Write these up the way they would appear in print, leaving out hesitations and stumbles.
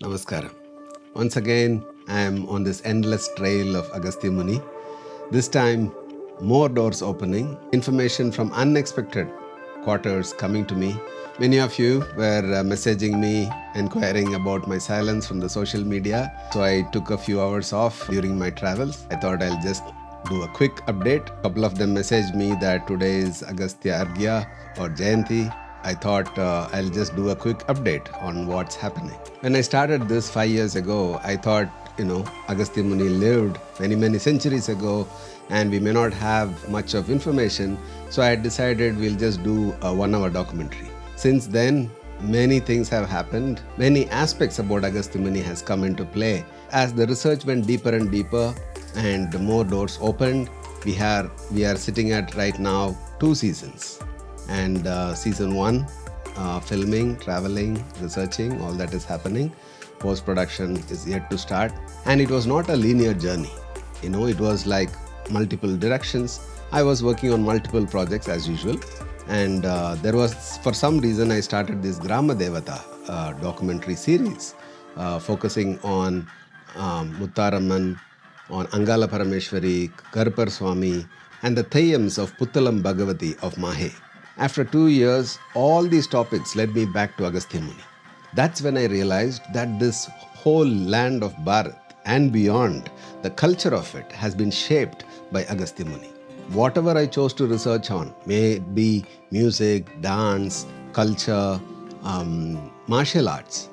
Namaskaram. Once again, I am on this endless trail of Agastya Muni. This time, more doors opening, information from unexpected quarters coming to me. Many of you were messaging me, inquiring about my silence from the social media. So I took a few hours off during my travels. I thought I'll just do a quick update. A couple of them messaged me that today is Agastya Argya or Jayanti. I thought I'll just do a quick update on what's happening. When I started this 5 years ago, I thought, Agastya Muni lived many centuries ago and we may not have much of information. So I decided we'll just do a 1 hour documentary. Since then, many things have happened. Many aspects about Agastya Muni has come into play. As the research went deeper and deeper and more doors opened, we are sitting at right now 2 seasons. And season 1, filming, traveling, researching, all that is happening. Post-production is yet to start. And it was not a linear journey. It was like multiple directions. I was working on multiple projects as usual. And there was, for some reason, I started this Grama Devata documentary series focusing on Muttaraman, on Angala Parameshwari, Karpar Swami, and the Theyyams of Puttalam Bhagavati of Mahe. After 2 years, all these topics led me back to Agastya Muni. That's when I realized that this whole land of Bharat and beyond, the culture of it has been shaped by Agastya Muni. Whatever I chose to research on, may it be music, dance, culture, martial arts,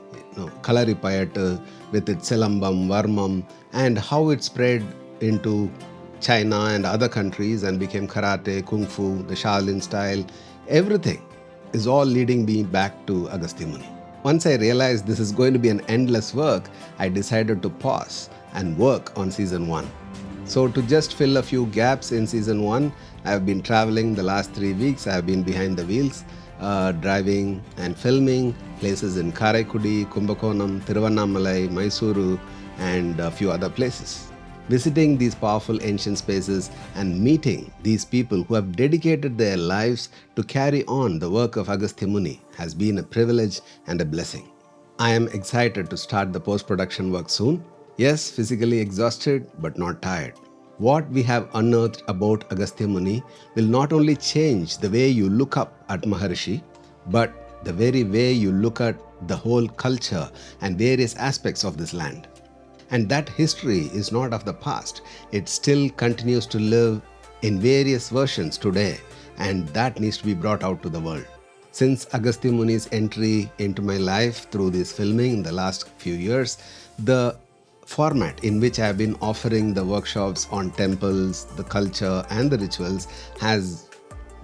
Kalaripayattu with its Silambam, Varmam, and how it spread into China and other countries and became karate, kung fu, the Shaolin style, everything is all leading me back to Agastya Muni. Once I realized this is going to be an endless work, I decided to pause and work on season 1. So to just fill a few gaps in season 1, I have been traveling the last 3 weeks. I have been behind the wheels, driving and filming places in Karaikudi, Kumbakonam, Tiruvannamalai, Mysuru, and a few other places. Visiting these powerful ancient spaces and meeting these people who have dedicated their lives to carry on the work of Agastya Muni has been a privilege and a blessing. I am excited to start the post-production work soon. Yes, physically exhausted, but not tired. What we have unearthed about Agastya Muni will not only change the way you look up at Maharishi, but the very way you look at the whole culture and various aspects of this land. And that history is not of the past. It still continues to live in various versions today, and that needs to be brought out to the world. Since Agastya Muni's entry into my life through this filming in the last few years, the format in which I have been offering the workshops on temples, the culture, and the rituals has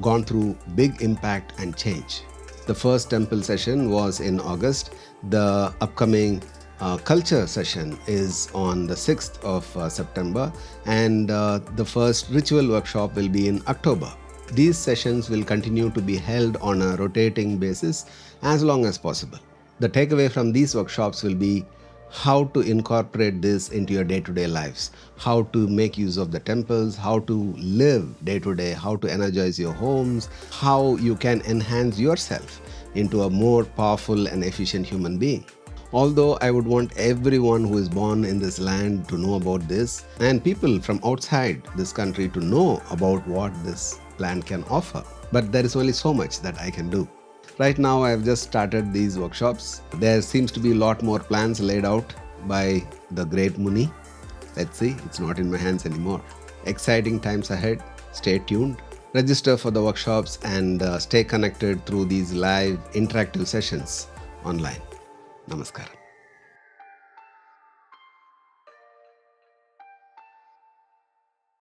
gone through big impact and change. The first temple session was in August. The upcoming culture session is on the 6th of September, and the first ritual workshop will be in October. These sessions will continue to be held on a rotating basis as long as possible. The takeaway from these workshops will be how to incorporate this into your day-to-day lives, how to make use of the temples, how to live day-to-day, how to energize your homes, how you can enhance yourself into a more powerful and efficient human being. Although I would want everyone who is born in this land to know about this, and people from outside this country to know about what this land can offer. But there is only so much that I can do. Right now, I have just started these workshops. There seems to be a lot more plans laid out by the great Muni. Let's see, it's not in my hands anymore. Exciting times ahead. Stay tuned. Register for the workshops and stay connected through these live interactive sessions online. Namaskaram.